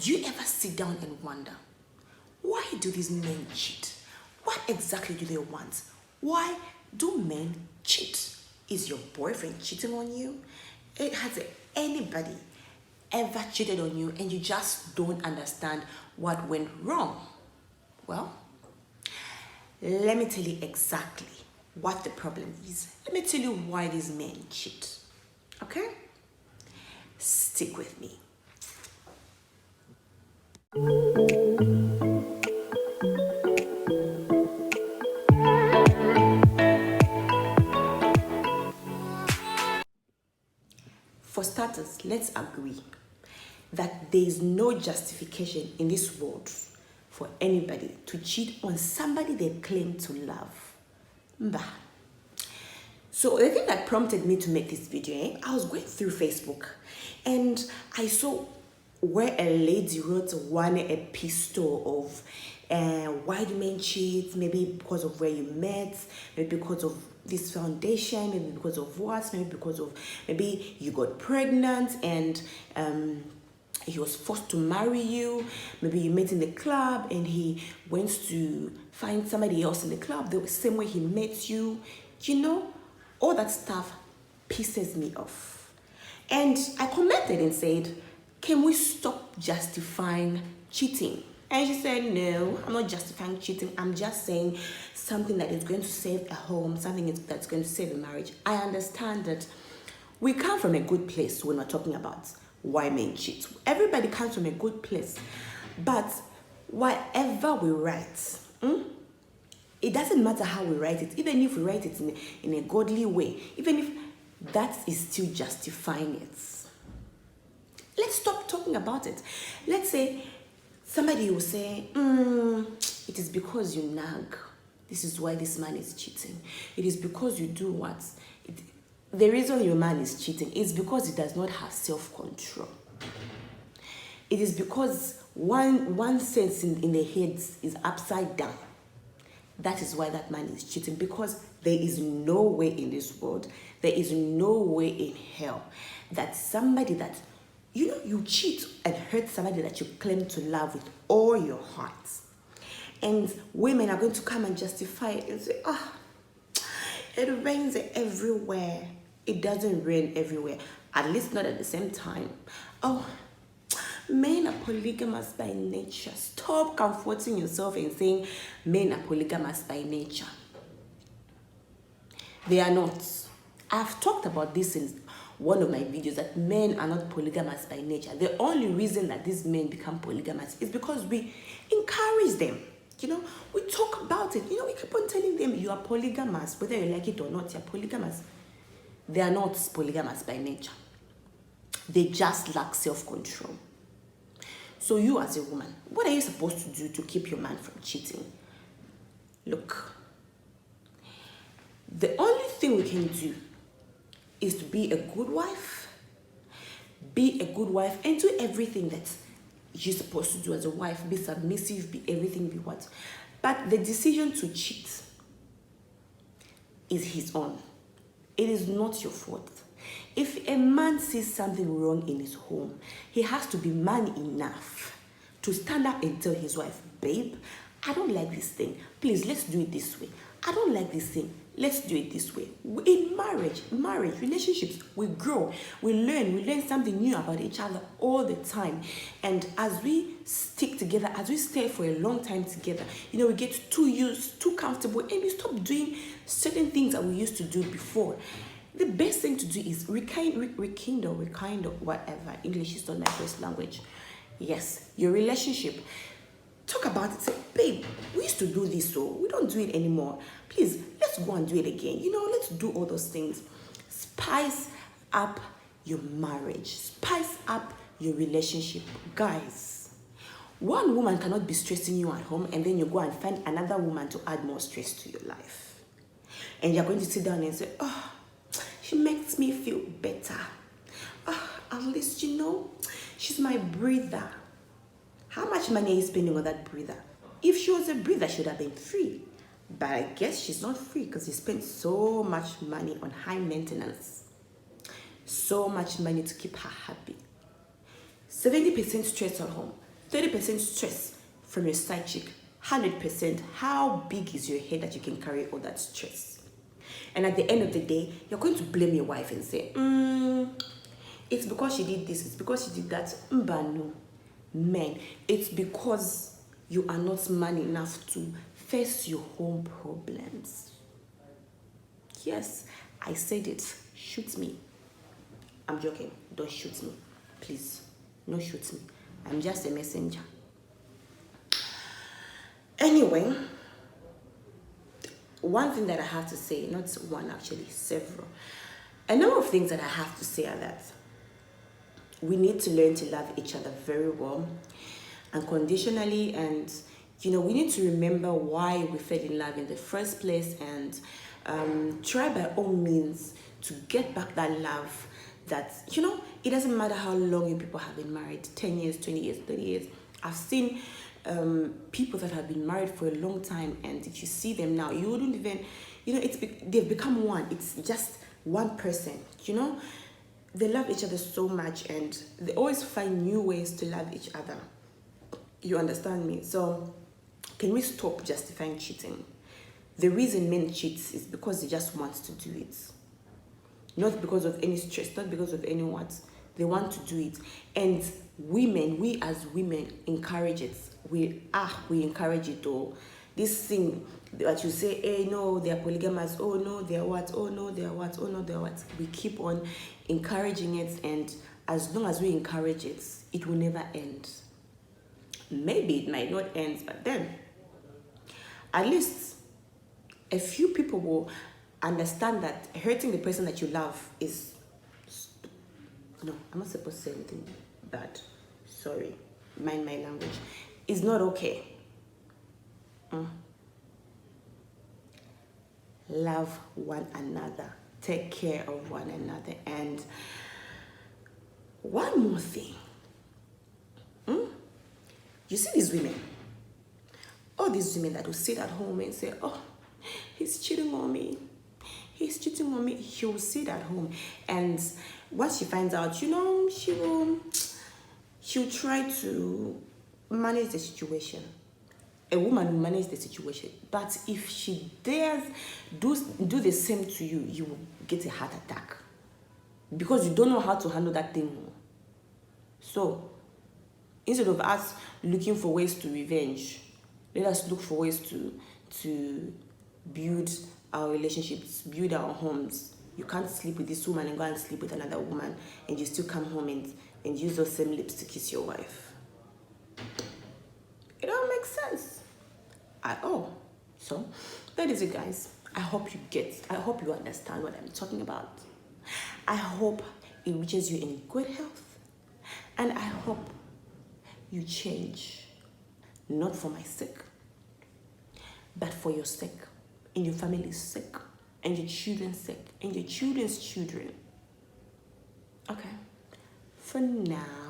Do you ever sit down and wonder, why do these men cheat? What exactly do they want? Why do men cheat? Is your boyfriend cheating on you? Has anybody ever cheated on you and you just don't understand what went wrong? Well, let me tell you exactly what the problem is. Let me tell you why these men cheat. Okay? Stick with me. For starters, let's agree that there is no justification in this world for anybody to cheat on somebody they claim to love. Bah. So the thing that prompted me to make this video, I was going through Facebook and I saw where a lady wrote one epistle of why do men cheat, maybe because of where you met, maybe because of this foundation, maybe because of what, maybe you got pregnant and he was forced to marry you, maybe you met in the club and he went to find somebody else in the club the same way he met you. You know, all that stuff pisses me off. And I commented and said, can we stop justifying cheating? And she said, no, I'm not justifying cheating. I'm just saying something that is going to save a home, something that's going to save a marriage. I understand that we come from a good place when we're talking about why men cheat. Everybody comes from a good place. But whatever we write, it doesn't matter how we write it, even if we write it in a godly way, even if that is still justifying it. Let's stop talking about it. Let's say somebody will say, it is because you nag. This is why this man is cheating. It is because you do what? The reason your man is cheating is because he does not have self-control. It is because one sense in the head is upside down. That is why that man is cheating, because there is no way in this world, there is no way in hell that somebody that, you cheat and hurt somebody that you claim to love with all your heart. And women are going to come and justify it and say, it rains everywhere. It doesn't rain everywhere, at least not at the same time. Men are polygamous by nature. Stop comforting yourself and saying men are polygamous by nature. They are not. I've talked about this in one of my videos, that men are not polygamous by nature. The only reason that these men become polygamous is because we encourage them. We talk about it. We keep on telling them you are polygamous, whether you like it or not, you're polygamous. They are not polygamous by nature. They just lack self-control. So you as a woman, what are you supposed to do to keep your man from cheating? Look, the only thing we can do is to be a good wife. Be a good wife and do everything that you're supposed to do as a wife. Be submissive, be everything, be what. But the decision to cheat is his own. It is not your fault. If a man sees something wrong in his home, he has to be man enough to stand up and tell his wife, babe, I don't like this thing. Please, let's do it this way. I don't like this thing. Let's do it this way. In marriage, relationships, we grow, we learn something new about each other all the time. And as we stick together, as we stay for a long time together, we get too used, too comfortable, and we stop doing certain things that we used to do before. The best thing to do is rekindle, whatever. English is not my first language. Yes, your relationship. Talk about it. Say, babe, we used to do this, so we don't do it anymore. Please, let's go and do it again. Let's do all those things. Spice up your marriage. Spice up your relationship. Guys, one woman cannot be stressing you at home and then you go and find another woman to add more stress to your life. And you're going to sit down and say, she makes me feel better. At least, she's my breather. How much money are you spending on that breather? If she was a breather, she would have been free. But I guess she's not free because you spend so much money on high maintenance. So much money to keep her happy. 70% stress at home. 30% stress from your side chick, 100%. How big is your head that you can carry all that stress? And at the end of the day, you're going to blame your wife and say, it's because she did this, it's because she did that. No. Men, it's because you are not man enough to face your home problems. Yes, I said it. Shoot me. I'm joking. Don't shoot me. Please. No shoot me. I'm just a messenger. Anyway, one thing that I have to say, not one actually, several. A number of things that I have to say are that we need to learn to love each other very well, unconditionally, and we need to remember why we fell in love in the first place, and try by all means to get back that love that, it doesn't matter how long you people have been married, 10 years, 20 years, 30 years. I've seen people that have been married for a long time, and if you see them now, you wouldn't even, they've become one. It's just one person, They love each other so much, and they always find new ways to love each other. You understand me? So can we stop justifying cheating? The reason men cheat is because they just want to do it. Not because of any stress, not because of any what. They want to do it. And women, we as women encourage it. We encourage it all. This thing that you say, hey, no, they are polygamous. Oh, no, they are what? Oh, no, they are what? Oh, no, they are what? We keep on encouraging it. And as long as we encourage it, it will never end. Maybe it might not end, but then at least a few people will understand that hurting the person that you love is... No, I'm not supposed to say anything bad. Sorry. Mind my language. It's not okay. Love one another. Take care of one another. And one more thing. You see these women. All these women that will sit at home and say, oh, he's cheating on me. He's cheating on me. She will sit at home. And once she finds out, she'll try to manage the situation. A woman will manage the situation. But if she dares do the same to you, you will get a heart attack. Because you don't know how to handle that thing. So, instead of us looking for ways to revenge, let us look for ways to build our relationships, build our homes. You can't sleep with this woman and go and sleep with another woman, and you still come home and use those same lips to kiss your wife. It don't make sense at all. So that is it, guys. I hope you understand what I'm talking about. I hope it reaches you in good health, and I hope you change, not for my sake, but for your sake, and your family's sake, and your children's sake, and your children's children. Okay. For now,